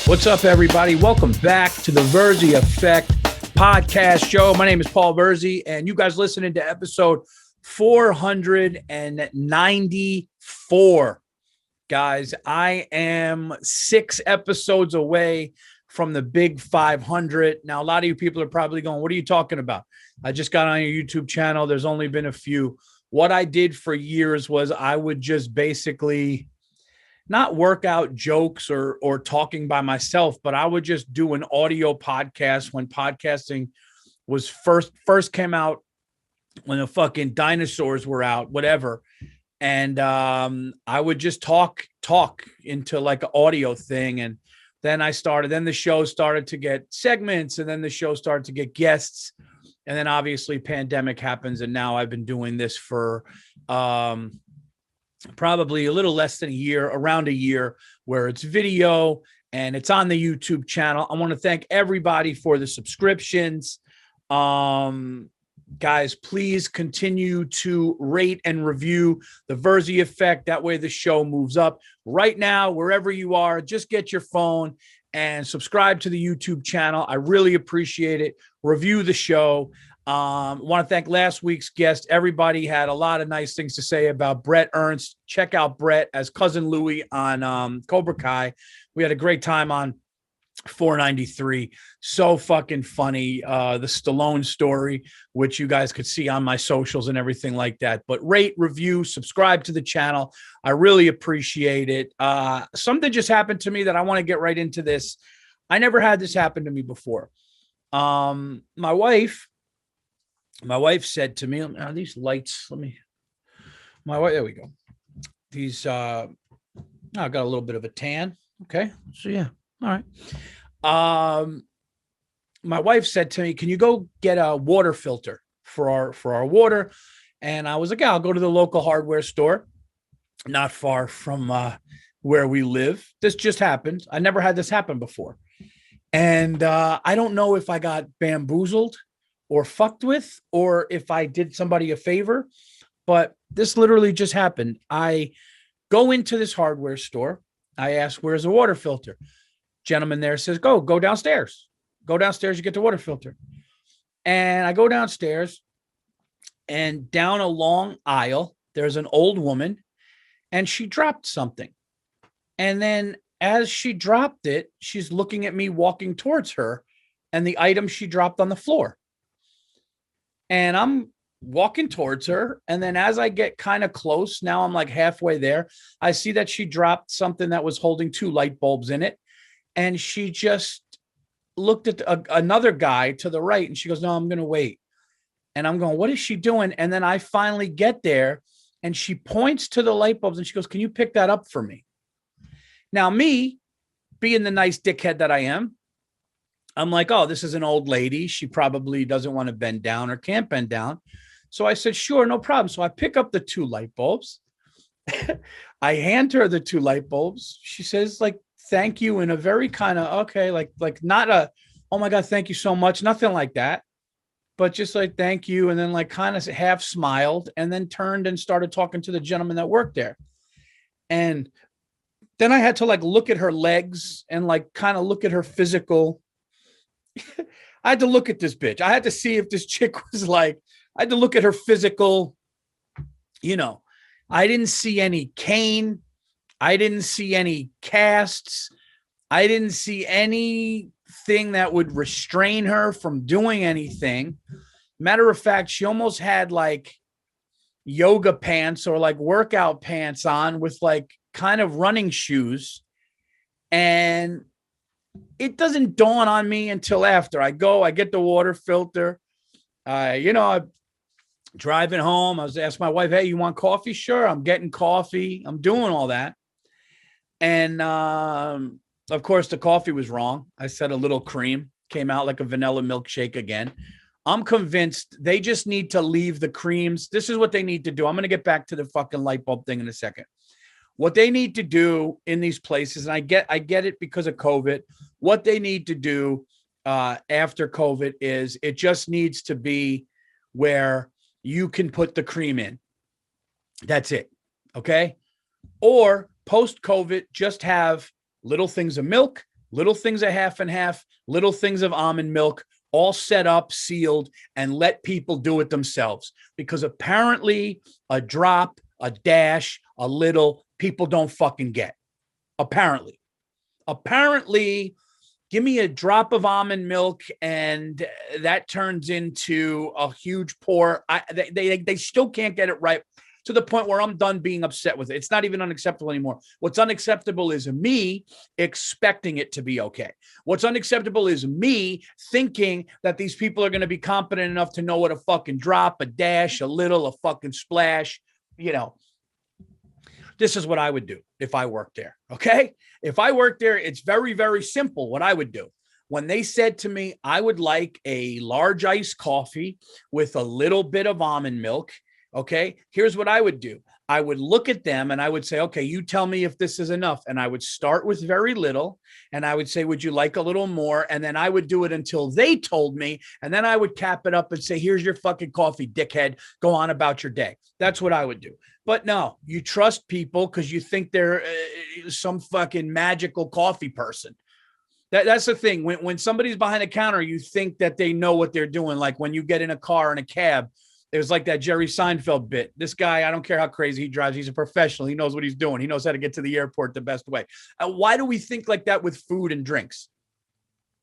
What's up, everybody? Welcome back to the Virzi Effect podcast show. My name is Paul Virzi, and you guys listening to episode 494. Guys, I am 6 episodes away from the big 500. Now, a lot of you people are probably going, what are you talking about? I just got on your YouTube channel. There's only been a few. What I did for years was I would just basically not work out jokes or talking by myself, but I would just do an audio podcast when podcasting was first came out, when the fucking dinosaurs were out, whatever. And I would just talk into like an audio thing. And then the show started to get segments, and then the show started to get guests. And then obviously pandemic happens. And now I've been doing this for probably a little less than a year, around a year, where it's video and it's on the YouTube channel. I want to thank everybody for the subscriptions. Guys, please continue to rate and review the Virzi Effect. That way the show moves up. Right now, wherever you are, just get your phone and subscribe to the YouTube channel. I really appreciate it. Review the show. I want to thank last week's guest. Everybody had a lot of nice things to say about Brett Ernst. Check out Brett as Cousin Louie on Cobra Kai. We had a great time on 493. So fucking funny. The Stallone story, which you guys could see on my socials and everything like that. But rate, review, subscribe to the channel. I really appreciate it. Something just happened to me that I want to get right into this. I never had this happen to me before. My wife said to me, these lights, my wife, there we go. These, I got a little bit of a tan. Okay. So yeah. All right. My wife said to me, can you go get a water filter for our water? And I was like, yeah, I'll go to the local hardware store, not far from where we live. This just happened. I never had this happen before. And I don't know if I got bamboozled or fucked with, or if I did somebody a favor, but this literally just happened. I go into this hardware store. I ask, where's the water filter? Gentleman there says, go downstairs. Go downstairs, you get the water filter. And I go downstairs, and down a long aisle, there's an old woman, and she dropped something. And then as she dropped it, she's looking at me walking towards her, and the item she dropped on the floor. And I'm walking towards her. And then as I get kind of close, now I'm like halfway there, I see that she dropped something that was holding 2 light bulbs in it. And she just looked at another guy to the right, and she goes, no, I'm going to wait. And I'm going, what is she doing? And then I finally get there, and she points to the light bulbs, and she goes, can you pick that up for me? Now, me being the nice dickhead that I am, I'm like, oh, this is an old lady. She probably doesn't want to bend down or can't bend down. So I said, sure, no problem. So I pick up the 2 light bulbs. I hand her the 2 light bulbs. She says, like, thank you, in a very kind of, okay, like not a, oh my God, thank you so much. Nothing like that, but just like, thank you. And then like kind of half smiled, and then turned and started talking to the gentleman that worked there. And then I had to like look at her legs and like kind of look at her physical. I had to look at this bitch. I had to see if this chick was like, I had to look at her physical, I didn't see any cane. I didn't see any casts. I didn't see anything that would restrain her from doing anything. Matter of fact, she almost had like yoga pants or like workout pants on with like kind of running shoes. And it doesn't dawn on me until after I get the water filter. I'm driving home. I was asking my wife, hey, you want coffee? Sure. I'm getting coffee. I'm doing all that. And of course, the coffee was wrong. I said a little cream, came out like a vanilla milkshake again. I'm convinced they just need to leave the creams. This is what they need to do. I'm going to get back to the fucking light bulb thing in a second. What they need to do in these places, and I get it because of COVID, what they need to do after COVID is it just needs to be where you can put the cream in. That's it. Okay. Or post-COVID, just have little things of milk, little things of half and half, little things of almond milk, all set up, sealed, and let people do it themselves. Because apparently a drop, a dash, a little, people don't fucking get. Apparently, give me a drop of almond milk and that turns into a huge pour. They still can't get it right to the point where I'm done being upset with it. It's not even unacceptable anymore. What's unacceptable is me expecting it to be okay. What's unacceptable is me thinking that these people are going to be competent enough to know what a fucking drop, a dash, a little, a fucking splash, you know. This is what I would do if I worked there, okay? If I worked there, it's very, very simple what I would do. When they said to me, I would like a large iced coffee with a little bit of almond milk, okay, here's what I would do. I would look at them and I would say, okay, you tell me if this is enough. And I would start with very little. And I would say, would you like a little more? And then I would do it until they told me. And then I would cap it up and say, here's your fucking coffee, dickhead. Go on about your day. That's what I would do. But no, you trust people because you think they're some fucking magical coffee person. That's the thing. When somebody's behind a counter, you think that they know what they're doing. Like when you get in a car, in a cab, it was like that Jerry Seinfeld bit. This guy, I don't care how crazy he drives. He's a professional. He knows what he's doing. He knows how to get to the airport the best way. Why do we think like that with food and drinks?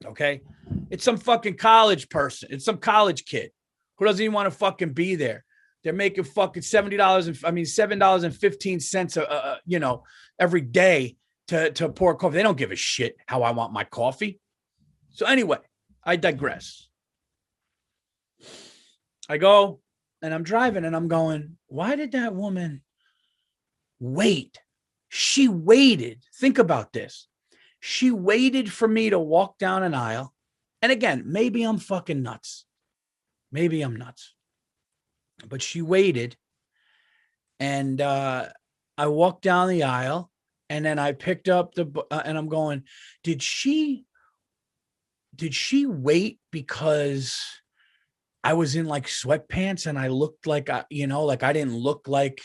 Okay. It's some fucking college person. It's some college kid who doesn't even want to fucking be there. They're making fucking $7.15, you know, every day to pour coffee. They don't give a shit how I want my coffee. So anyway, I digress. I go and I'm driving and I'm going, why did that woman wait? She waited. Think about this. She waited for me to walk down an aisle. And again, maybe I'm fucking nuts. Maybe I'm nuts. But she waited and I walked down the aisle and then I picked up and I'm going, did she wait because I was in like sweatpants and I looked like, like I didn't look like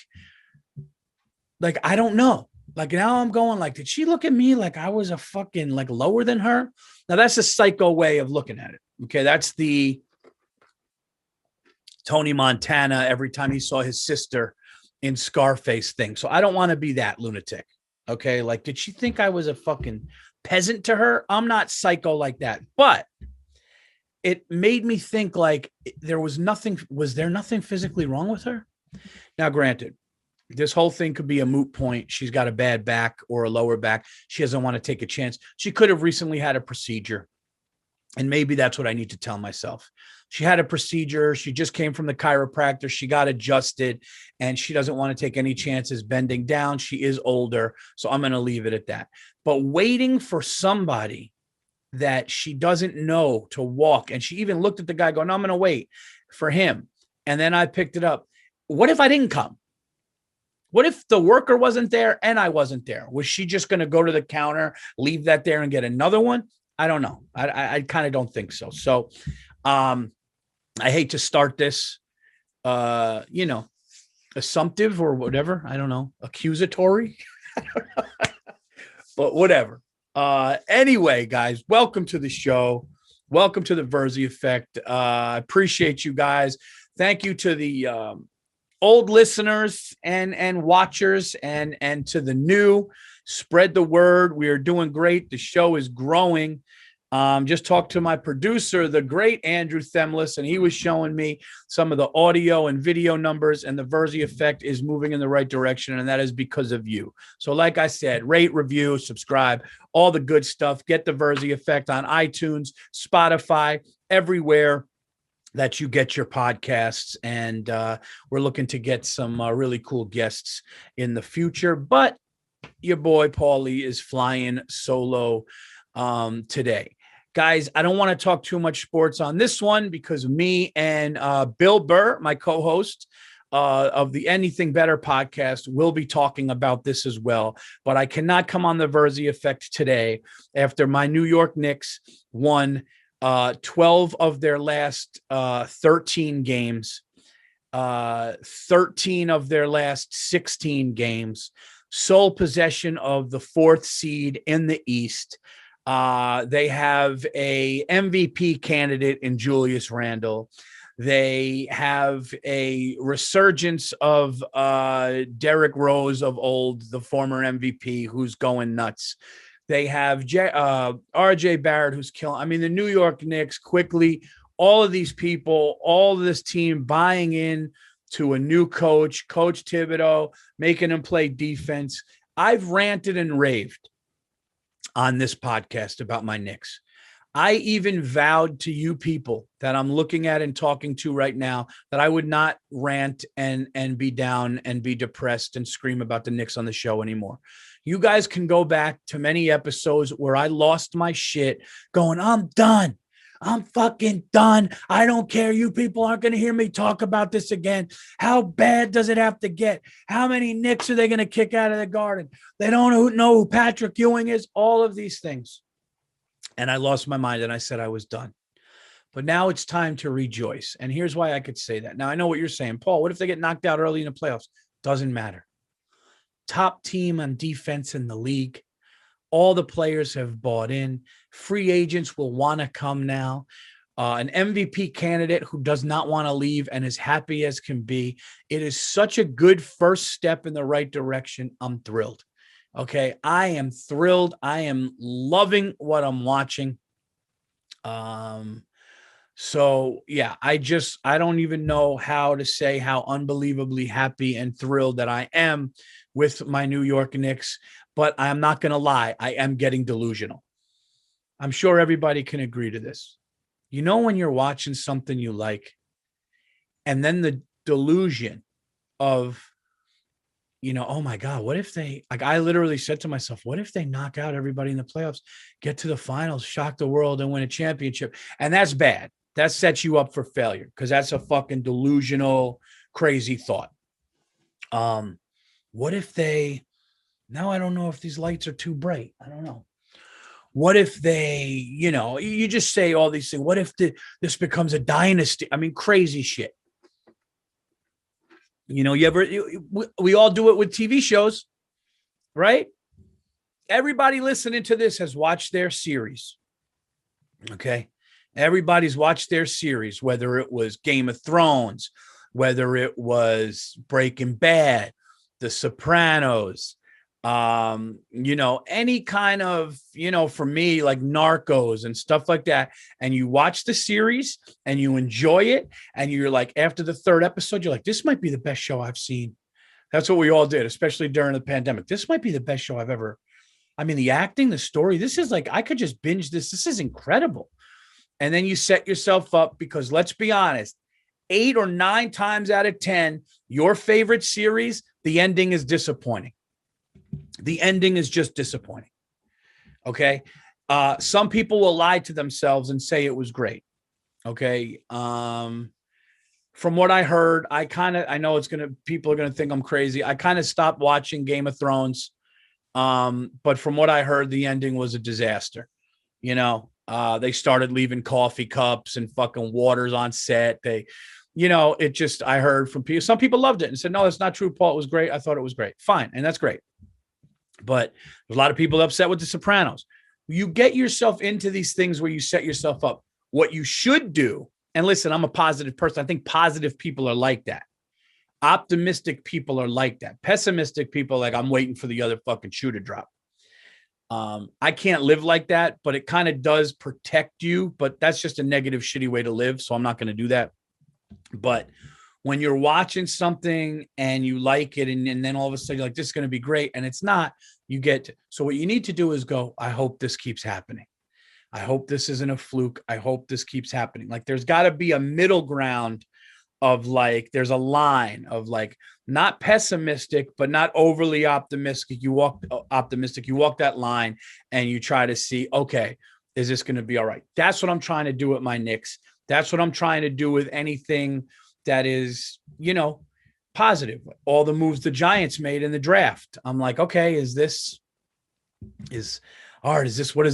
I don't know. Like now I'm going like, did she look at me like I was a fucking like lower than her? Now that's a psycho way of looking at it. Okay. That's the Tony Montana every time he saw his sister in Scarface thing. So I don't want to be that lunatic. Okay. Like, did she think I was a fucking peasant to her? I'm not psycho like that, but it made me think like was there nothing physically wrong with her? Now, granted, this whole thing could be a moot point. She's got a bad back or a lower back. She doesn't want to take a chance. She could have recently had a procedure. And maybe that's what I need to tell myself. She had a procedure. She just came from the chiropractor. She got adjusted and she doesn't want to take any chances bending down. She is older. So I'm going to leave it at that. But waiting for somebody that she doesn't know to walk. And she even looked at the guy going, no, I'm going to wait for him. And then I picked it up. What if I didn't come? What if the worker wasn't there and I wasn't there? Was she just going to go to the counter, leave that there and get another one? I don't know. I kind of don't think so. So I hate to start this, assumptive or whatever. I don't know. Accusatory. I don't know. But whatever. Anyway, guys, welcome to the show. Welcome to the Virzi Effect. I appreciate you guys. Thank you to the old listeners and watchers and to the new. Spread the word. We are doing great. The show is growing. Just talked to my producer, the great Andrew Themeles, and he was showing me some of the audio and video numbers, and the Virzi Effect is moving in the right direction, and that is because of you. So like I said, rate, review, subscribe, all the good stuff. Get the Virzi Effect on iTunes, Spotify, everywhere that you get your podcasts. And we're looking to get some really cool guests in the future. But your boy Paulie is flying solo today. Guys, I don't want to talk too much sports on this one because me and Bill Burr, my co-host of the Anything Better podcast, will be talking about this as well. But I cannot come on the Virzi Effect today after my New York Knicks won 12 of their last 13 games, 13 of their last 16 games, sole possession of the 4th seed in the East. They have a MVP candidate in Julius Randle. They have a resurgence of Derrick Rose of old, the former MVP, who's going nuts. They have RJ Barrett, who's killing. I mean, the New York Knicks quickly, all of these people, all of this team buying in to a new coach, Coach Thibodeau, making him play defense. I've ranted and raved on this podcast about my Knicks. I even vowed to you people that I'm looking at and talking to right now that I would not rant and be down and be depressed and scream about the Knicks on the show anymore. You guys can go back to many episodes where I lost my shit going, I'm done. I'm fucking done. I don't care. You people aren't going to hear me talk about this again. How bad does it have to get? How many Knicks are they going to kick out of the Garden? They don't know who Patrick Ewing is. All of these things. And I lost my mind and I said I was done. But now it's time to rejoice. And here's why I could say that. Now, I know what you're saying. Paul, what if they get knocked out early in the playoffs? Doesn't matter. Top team on defense in the league. All the players have bought in. Free agents will want to come now. An MVP candidate who does not want to leave and is happy as can be. It is such a good first step in the right direction. I'm thrilled. Okay, I am thrilled. I am loving what I'm watching. So yeah, I don't even know how to say how unbelievably happy and thrilled that I am with my New York Knicks, but I'm not going to lie. I am getting delusional. I'm sure everybody can agree to this. You know, when you're watching something you like, and then the delusion of, you know, oh my God, what if they, like, I literally said to myself, what if they knock out everybody in the playoffs, get to the finals, shock the world and win a championship? And that's bad. That sets you up for failure because that's a fucking delusional, crazy thought. What if they, now I don't know if these lights are too bright. I don't know. What if they, you know, you just say all these things. What if this becomes a dynasty? I mean, crazy shit. You know, we all do it with TV shows, right? Everybody listening to this has watched their series. Okay. Everybody's watched their series, whether it was Game of Thrones, whether it was Breaking Bad, The Sopranos, you know, any kind of, you know, for me, like Narcos and stuff like that. And you watch the series and you enjoy it. And you're like, after the third episode, you're like, this might be the best show I've seen. That's what we all did, especially during the pandemic. This might be the best show I've ever. I mean, the acting, the story, this is like, I could just binge this. This is incredible. And then you set yourself up because let's be honest, 8 or 9 times out of 10, your favorite series, the ending is disappointing. The ending is just disappointing. Okay. Some people will lie to themselves and say it was great. Okay. From what I heard, I know people are going to think I'm crazy. I kind of stopped watching Game of Thrones. But from what I heard, the ending was a disaster. You know, they started leaving coffee cups and fucking waters on set. I heard from people, some people loved it and said, no, that's not true, Paul. It was great. I thought it was great. Fine. And that's great. But there's a lot of people upset with The Sopranos. You get yourself into these things where you set yourself up. What you should do, and listen, I'm a positive person. I think positive people are like that. Optimistic people are like that. Pessimistic people are like, I'm waiting for the other fucking shoe to drop. I can't live like that, but it kind of does protect you. But that's just a negative, shitty way to live. So I'm not going to do that. But when you're watching something and you like it, and then all of a sudden you're like, this is going to be great. And it's not, so what you need to do is go, I hope this keeps happening. I hope this isn't a fluke. I hope this keeps happening. Like there's got to be a middle ground of like, there's a line of like, not pessimistic, but not overly optimistic. You walk that line and you try to see, okay, is this going to be all right? That's what I'm trying to do with my Knicks. That's what I'm trying to do with anything that is, you know, positive. All the moves the Giants made in the draft. I'm like, okay, what does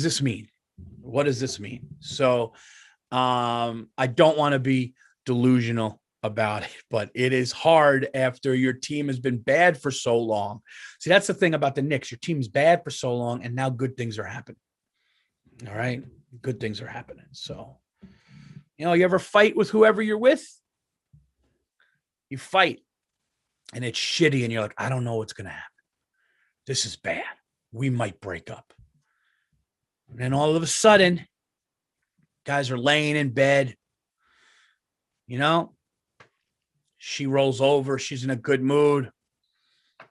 this mean? What does this mean? So I don't want to be delusional about it, but it is hard after your team has been bad for so long. See, that's the thing about the Knicks. Your team's bad for so long, and now good things are happening. All right. Good things are happening. So, you ever fight with whoever you're with? You fight and it's shitty and you're like, I don't know what's going to happen. This is bad. We might break up. And then all of a sudden, guys are laying in bed. She rolls over. She's in a good mood.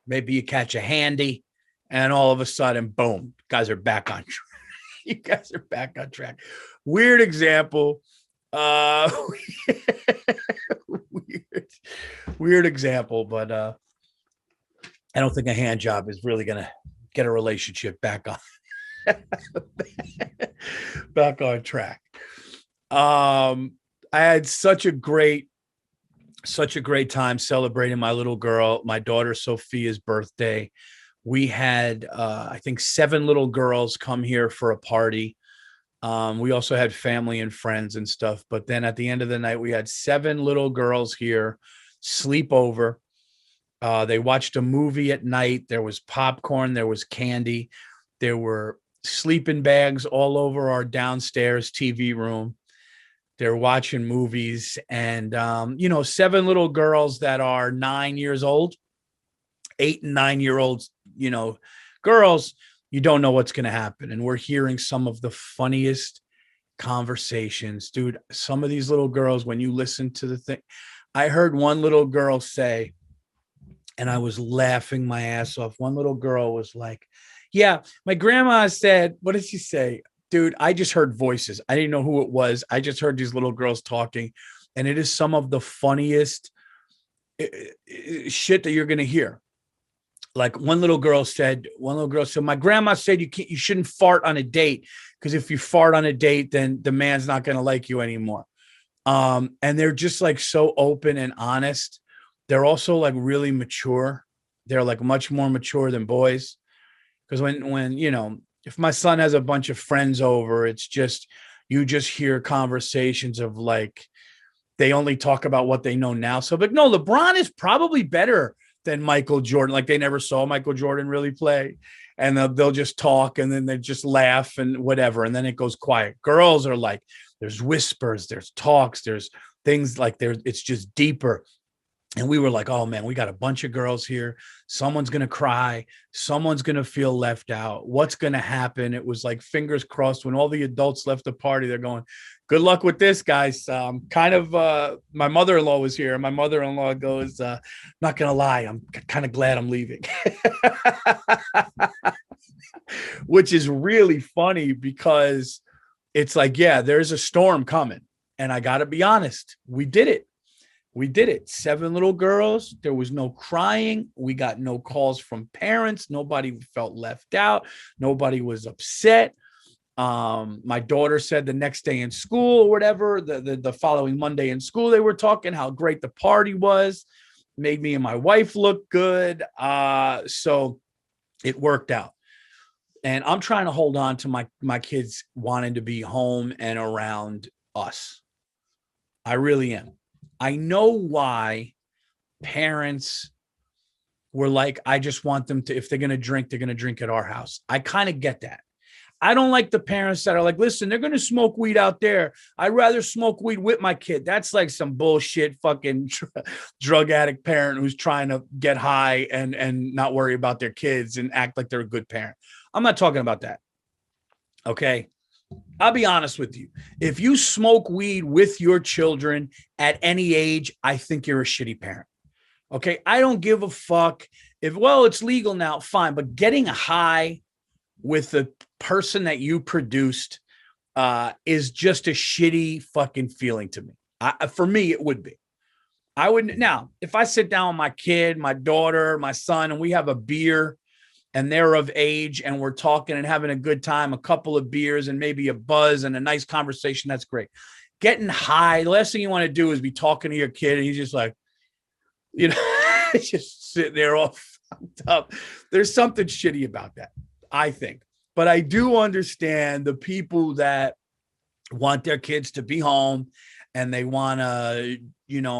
Maybe you catch a handy. And all of a sudden, boom, guys are back on track. You guys are back on track. Weird example. Weird example, but I don't think a hand job is really going to get a relationship back on track. I had such a great time celebrating my little girl, my daughter Sophia's birthday. We had I think 7 little girls come here for a party. We also had family and friends and stuff, but then at the end of the night we had 7 little girls here sleep over. They watched a movie at night. There was popcorn, there was candy, there were sleeping bags all over our downstairs TV room. They're watching movies, and 7 little girls that are 9 years old, 8 and 9-year-olds, girls, you don't know what's going to happen. And we're hearing some of the funniest conversations, dude. Some of these little girls, when you listen to the thing, I heard one little girl say, and I was laughing my ass off. One little girl was like, yeah, my grandma said, what did she say? Dude, I just heard voices. I didn't know who it was. I just heard these little girls talking, and it is some of the funniest shit that you're going to hear. Like one little girl said, my grandma said you shouldn't fart on a date, because if you fart on a date, then the man's not going to like you anymore. And they're just like so open and honest. They're also like really mature. They're like much more mature than boys. Because when if my son has a bunch of friends over, it's just, you just hear conversations of like, they only talk about what they know now. So, but no, LeBron is probably better than Michael Jordan. Like they never saw Michael Jordan really play, and they'll just talk, and then they just laugh and whatever. And then it goes quiet. Girls are like, there's whispers, there's talks, there's things like it's just deeper. And we were like, oh man, we got a bunch of girls here. Someone's going to cry. Someone's going to feel left out. What's going to happen? It was like fingers crossed. When all the adults left the party, they're going, good luck with this, guys. My mother-in-law was here. My mother-in-law goes, not going to lie, I'm kind of glad I'm leaving. Which is really funny, because it's like, yeah, there's a storm coming. And I got to be honest, we did it. 7 little girls. There was no crying. We got no calls from parents. Nobody felt left out. Nobody was upset. My daughter said the next day in school or whatever, the following Monday in school, they were talking how great the party was. Made me and my wife look good. So it worked out. And I'm trying to hold on to my kids wanting to be home and around us. I really am. I know why parents were like, I just want them to, if they're going to drink, they're going to drink at our house. I kind of get that. I don't like the parents that are like, listen, they're going to smoke weed out there. I'd rather smoke weed with my kid. That's like some bullshit fucking drug addict parent who's trying to get high and not worry about their kids and act like they're a good parent. I'm not talking about that. Okay. I'll be honest with you. If you smoke weed with your children at any age, I think you're a shitty parent. Okay. I don't give a fuck if, well, it's legal now, fine. But getting high with the person that you produced is just a shitty fucking feeling to me. For me, it would be. I wouldn't. Now, if I sit down with my kid, my daughter, my son, and we have a beer and they're of age and we're talking and having a good time, a couple of beers and maybe a buzz and a nice conversation, that's great. Getting high, the last thing you want to do is be talking to your kid and he's just like, just sitting there all fucked up. There's something shitty about that, I think. But I do understand the people that want their kids to be home and they want to,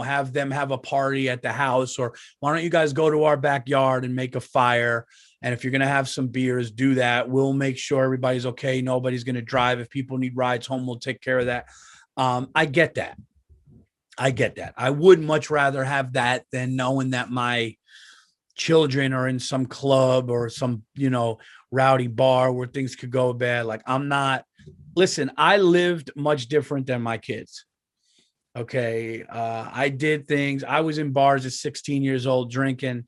have them have a party at the house, or why don't you guys go to our backyard and make a fire And if you're going to have some beers, do that. We'll make sure everybody's okay. Nobody's going to drive. If people need rides home, we'll take care of that. I get that. I would much rather have that than knowing that my children are in some club or some, rowdy bar where things could go bad. Like, listen, I lived much different than my kids. Okay. I did things. I was in bars at 16 years old drinking.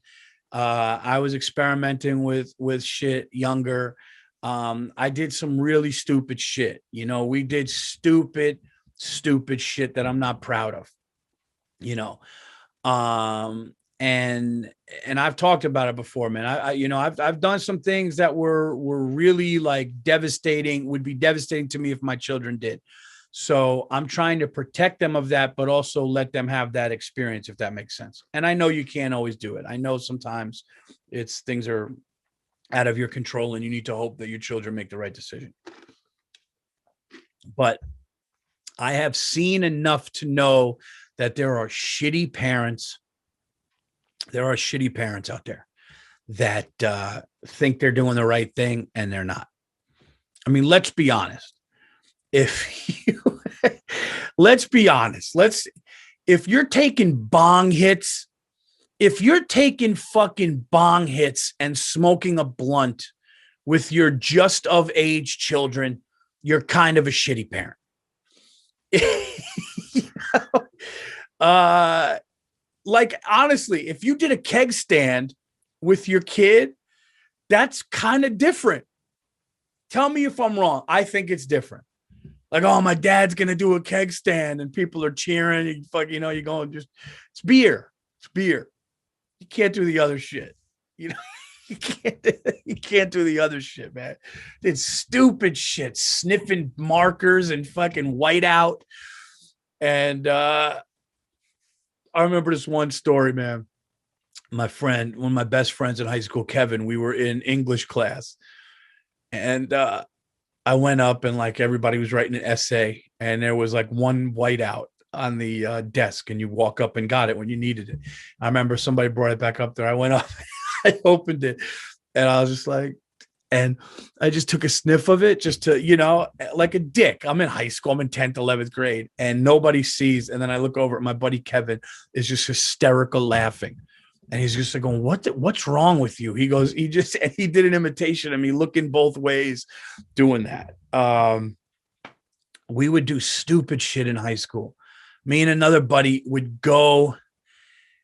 I was experimenting with shit younger. I did some really stupid shit. We did stupid shit that I'm not proud of, and I've talked about it before, man. I've done some things that were really like devastating, would be devastating to me if my children did. So I'm trying to protect them of that, but also let them have that experience, if that makes sense. And I know you can't always do it. I know sometimes things are out of your control and you need to hope that your children make the right decision. But I have seen enough to know that there are shitty parents. There are shitty parents out there that think they're doing the right thing and they're not. I mean, let's be honest. Let's be honest. If you're taking bong hits, if you're taking fucking bong hits and smoking a blunt with your just of age children, you're kind of a shitty parent. Like, honestly, if you did a keg stand with your kid, that's kind of different. Tell me if I'm wrong. I think it's different. Like, oh, my dad's going to do a keg stand and people are cheering. You're going, it's beer. It's beer. You can't do the other shit. You can't do the other shit, man. It's stupid shit, sniffing markers and fucking whiteout. And I remember this one story, man. My friend, one of my best friends in high school, Kevin, we were in English class. And I went up and like everybody was writing an essay and there was like one whiteout on the desk and you walk up and got it when you needed it. I remember somebody brought it back up there. I went up, I opened it and I was just like, and I just took a sniff of it just to, like a dick. I'm in high school. I'm in 10th, 11th grade and nobody sees. And then I look over at my buddy, Kevin is just hysterical laughing. And he's just like going, what's wrong with you? He goes, he did an imitation of me looking both ways doing that. We would do stupid shit in high school. Me and another buddy would go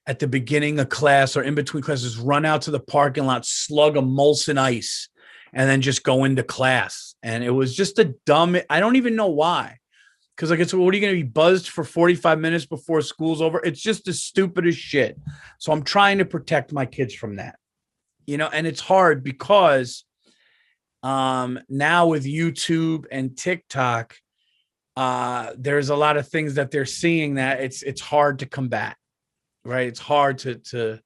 at the beginning of class or in between classes, run out to the parking lot, slug a Molson Ice, and then just go into class. And it was just I don't even know why. Because like, what are you going to be buzzed for 45 minutes before school's over? It's just the stupidest shit. So I'm trying to protect my kids from that, and it's hard because now with YouTube and TikTok, there's a lot of things that they're seeing that it's hard to combat, right? It's hard to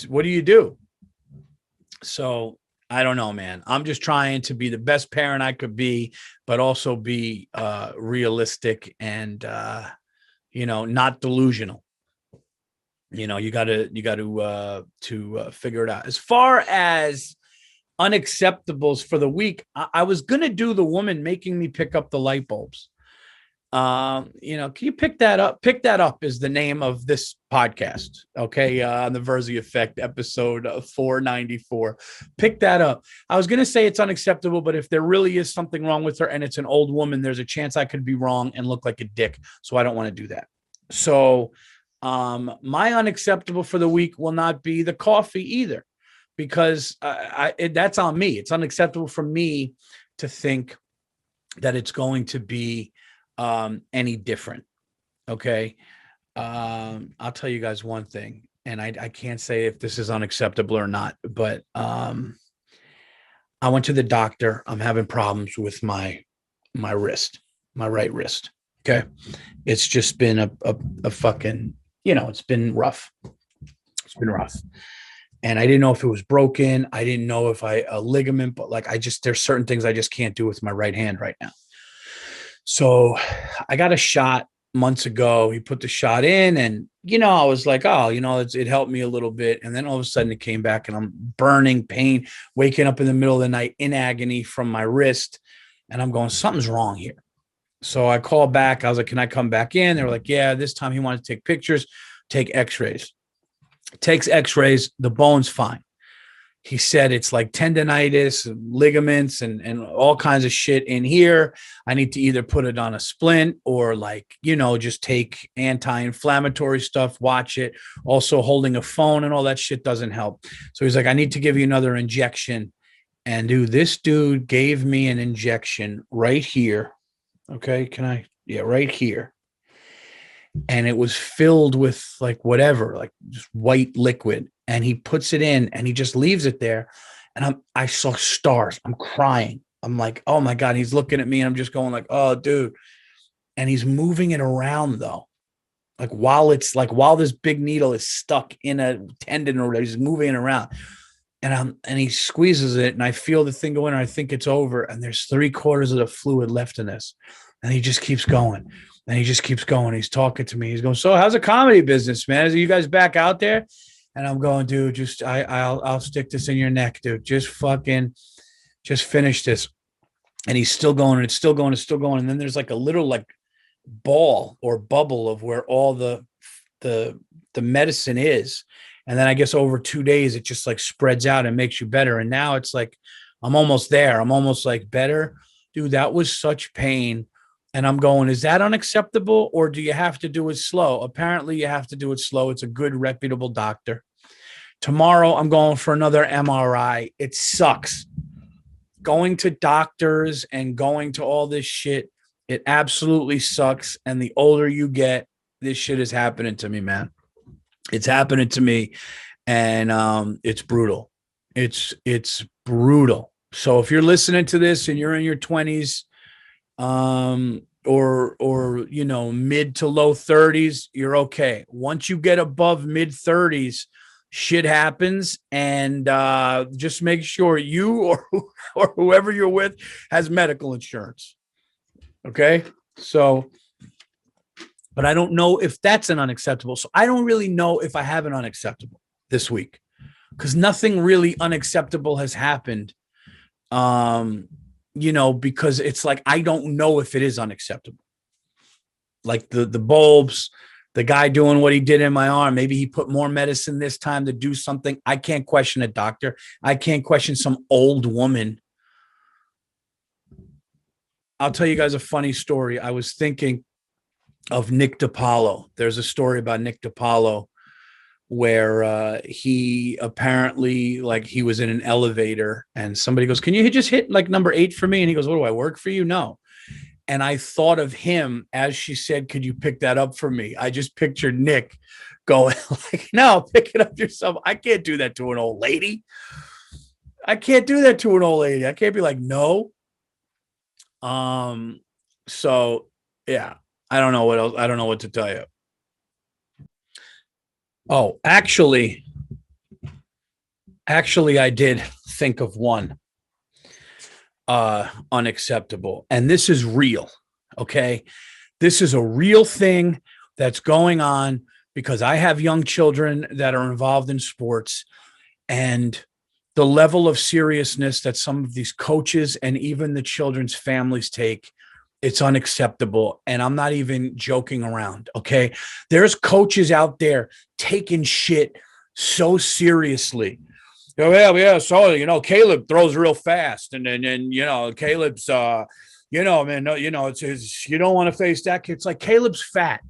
what do you do? So I don't know, man. I'm just trying to be the best parent I could be, but also be realistic and not delusional. You got to figure it out. As far as unacceptables for the week, I was gonna do the woman making me pick up the light bulbs. Can you pick that up? Pick that up is the name of this podcast. Okay. On the Virzi Effect, episode 494. Pick that up. I was going to say it's unacceptable, but if there really is something wrong with her and it's an old woman, there's a chance I could be wrong and look like a dick. So I don't want to do that. So, my unacceptable for the week will not be the coffee either, because that's on me. It's unacceptable for me to think that it's going to be any different. Okay. I'll tell you guys one thing, and I can't say if this is unacceptable or not, but I went to the doctor. I'm having problems with my wrist, my right wrist. Okay. It's just been a fucking, it's been rough. It's been rough. And I didn't know if it was broken. I didn't know if a ligament, but like, there's certain things I just can't do with my right hand right now. So I got a shot. months ago. He put the shot in, and I was like, oh, it helped me a little bit. And then all of a sudden it came back, and I'm burning pain, waking up in the middle of the night in agony from my wrist. And I'm going, something's wrong here. So I called back. I was like, can I come back in? They were like, yeah, this time he wanted to take pictures, take x-rays. Takes x-rays. The bone's fine. He said it's like tendonitis, ligaments, and all kinds of shit in here. I need to either put it on a splint or just take anti-inflammatory stuff, watch it. Also holding a phone and all that shit doesn't help. So he's like, I need to give you another injection. And this dude gave me an injection right here. Okay. Right here. And it was filled with like whatever, like just white liquid. And he puts it in and he just leaves it there. And I saw stars. I'm crying. I'm like, oh my God, he's looking at me. And I'm just going like, oh, dude. And he's moving it around though. Like while this big needle is stuck in a tendon or whatever, he's moving it around. And he squeezes it and I feel the thing go in and I think it's over. And there's 3/4 of the fluid left in this. And he just keeps going. And he just keeps going. He's talking to me. He's going, so how's the comedy business, man? Are you guys back out there? And I'm going, dude, just I'll stick this in your neck, dude. Just finish this. And he's still going, and it's still going, it's still going. And then there's like a little like ball or bubble of where all the medicine is. And then I guess over 2 days, it just like spreads out and makes you better. And now it's like, I'm almost there. I'm almost like better. Dude, that was such pain. And I'm going, is that unacceptable or do you have to do it slow? Apparently you have to do it slow. It's a good, reputable doctor. Tomorrow I'm going for another MRI. It sucks. Going to doctors and going to all this shit, it absolutely sucks. And the older you get, this shit is happening to me, man. It's happening to me. And it's brutal. It's brutal. So if you're listening to this and you're in your 20s, or mid to low 30s, you're okay. Once you get above mid 30s, shit happens, and just make sure you or whoever you're with has medical insurance. Okay? So, but I don't know if that's an unacceptable. So I don't really know if I have an unacceptable this week because nothing really unacceptable has happened. Because it's like, I don't know if it is unacceptable. Like the bulbs, the guy doing what he did in my arm. Maybe he put more medicine this time to do something. I can't question a doctor. I can't question some old woman. I'll tell you guys a funny story. I was thinking of Nick DiPaolo. There's a story about Nick DiPaolo where he apparently, like, he was in an elevator and somebody goes, can you just hit like number 8 for me? And he goes, what, do I work for you? No. And I thought of him as she said, could you pick that up for me? I just pictured Nick going like, no, pick it up yourself. I can't do that to an old lady. I can't do that to an old lady. I can't be like, no. So yeah, I don't know what else. I don't know what to tell you. Oh, actually, I did think of one unacceptable. And this is real. Okay. This is a real thing that's going on because I have young children that are involved in sports, and the level of seriousness that some of these coaches and even the children's families take, it's unacceptable. And I'm not even joking around. Okay. There's coaches out there taking shit so seriously. Yeah. So, Caleb throws real fast. And Caleb's, man, no, it's his, you don't want to face that kid. It's like, Caleb's fat.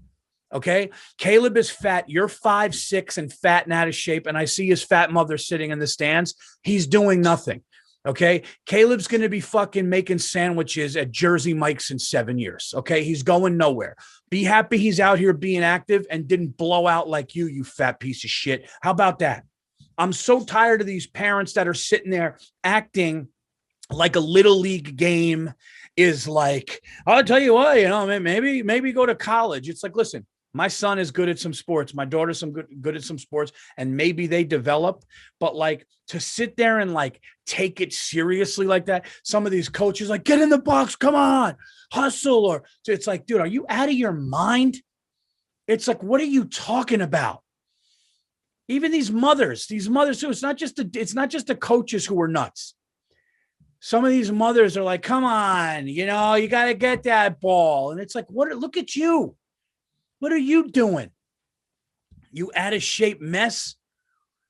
Okay. Caleb is fat. You're 5'6" and fat and out of shape. And I see his fat mother sitting in the stands. He's doing nothing. Okay. Caleb's going to be fucking making sandwiches at Jersey Mike's in 7 years. Okay. He's going nowhere. Be happy he's out here being active and didn't blow out like you fat piece of shit. How about that? I'm so tired of these parents that are sitting there acting like a little league game is like, I'll tell you what, maybe go to college. It's like, listen, My son is good at some sports. My daughter's good at some sports, and maybe they develop. But like to sit there and like take it seriously like that. Some of these coaches like, get in the box, come on, hustle. Or it's like, dude, are you out of your mind? It's like, what are you talking about? Even these mothers too. It's not just the coaches who are nuts. Some of these mothers are like, come on, you got to get that ball. And it's like, look at you. What are you doing? You out of shape mess.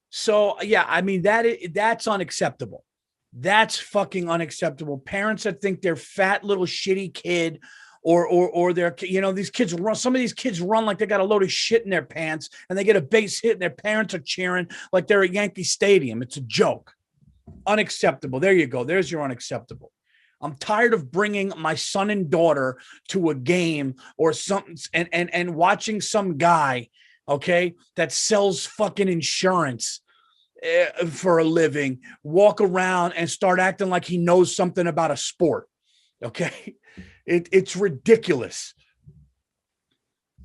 So yeah, I mean, that's unacceptable. That's fucking unacceptable. Parents that think their fat little shitty kid or their, these kids run. Some of these kids run like they got a load of shit in their pants and they get a base hit and their parents are cheering like they're at Yankee Stadium. It's a joke. Unacceptable. There you go. There's your unacceptable. I'm tired of bringing my son and daughter to a game or something and watching some guy, okay, that sells fucking insurance for a living, walk around and start acting like he knows something about a sport. Okay. It's ridiculous.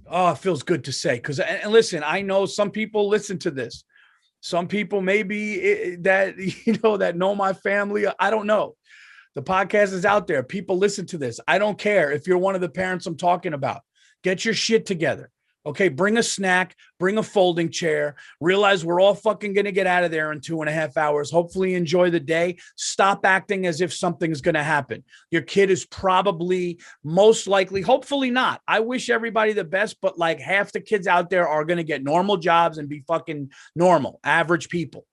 Oh, it feels good to say. And listen, I know some people listen to this. Some people maybe that know my family. I don't know. The podcast is out there. People listen to this. I don't care if you're one of the parents I'm talking about. Get your shit together. Okay, bring a snack, bring a folding chair. Realize we're all fucking going to get out of there in 2.5 hours. Hopefully enjoy the day. Stop acting as if something's going to happen. Your kid is probably, most likely, hopefully not. I wish everybody the best, but like half the kids out there are going to get normal jobs and be fucking normal, average people.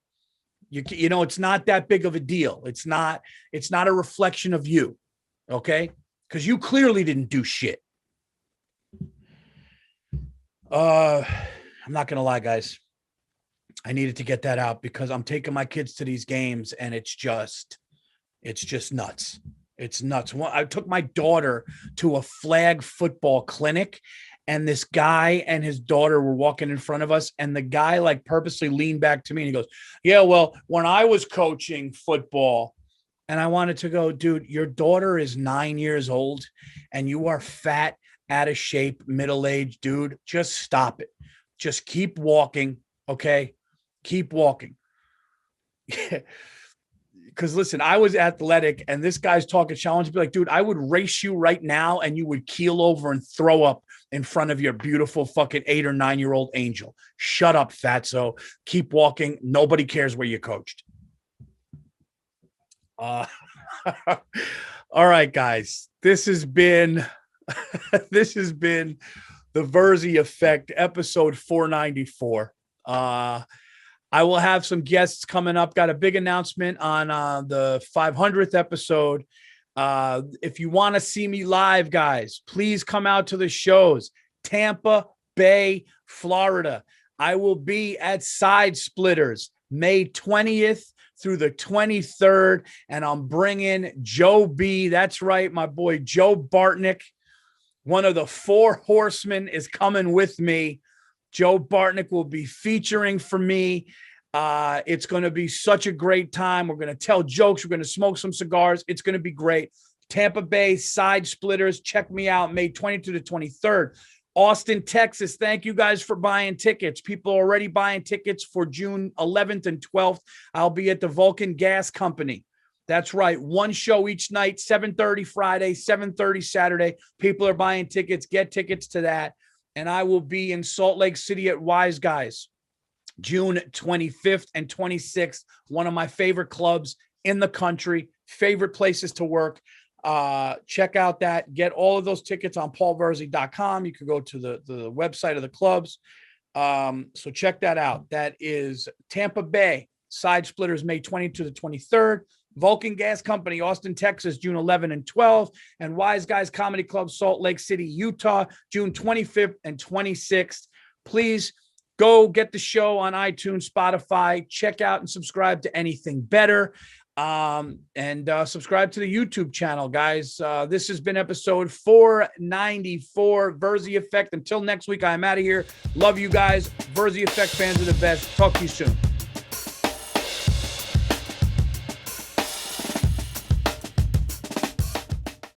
It's not that big of a deal. It's not a reflection of you. Okay? Because you clearly didn't do shit. I'm not going to lie, guys. I needed to get that out because I'm taking my kids to these games and it's just nuts. It's nuts. I took my daughter to a flag football clinic and this guy and his daughter were walking in front of us. And the guy like purposely leaned back to me and he goes, yeah, well, when I was coaching football, and I wanted to go, dude, your daughter is 9 years old and you are fat, out of shape, middle-aged dude. Just stop it. Just keep walking. Okay. Keep walking. Because listen, I was athletic and this guy's talking challenge. Be like, dude, I would race you right now and you would keel over and throw up in front of your beautiful fucking 8 or 9 year old angel. Shut up, fatso. Keep walking. Nobody cares where you coached. All right, guys. This has been the Virzi Effect, episode 494. I will have some guests coming up. Got a big announcement on the 500th episode. If you want to see me live, guys, please come out to the shows. Tampa Bay, Florida. I will be at Side Splitters May 20th through the 23rd, and I'm bringing Joe B. That's right, my boy Joe Bartnick. One of the 4 horsemen is coming with me. Joe Bartnick will be featuring for me. It's going to be such a great time. We're going to tell jokes. We're going to smoke some cigars. It's going to be great. Tampa Bay Side Splitters. Check me out May 22 to 23rd. Austin, Texas. Thank you guys for buying tickets. People are already buying tickets for June 11th and 12th. I'll be at the Vulcan Gas Company. That's right. One show each night, 7:30 Friday, 7:30 Saturday. People are buying tickets. Get tickets to that. And I will be in Salt Lake City at Wise Guys, June 25th and 26th. One of my favorite clubs in the country, favorite places to work. Check out that. Get all of those tickets on paulvirzi.com. You can go to the website of the clubs. So check that out. That is Tampa Bay Side Splitters, May 22 to the 23rd. Vulcan Gas Company, Austin, Texas, June 11 and 12, and Wise Guys Comedy Club, Salt Lake City, Utah, June 25th and 26th. Please go get the show on iTunes, Spotify, check out and subscribe to Anything Better, and subscribe to the YouTube channel, guys. This has been episode 494, Virzi Effect. Until next week, I'm out of here. Love you guys. Virzi Effect fans are the best. Talk to you soon.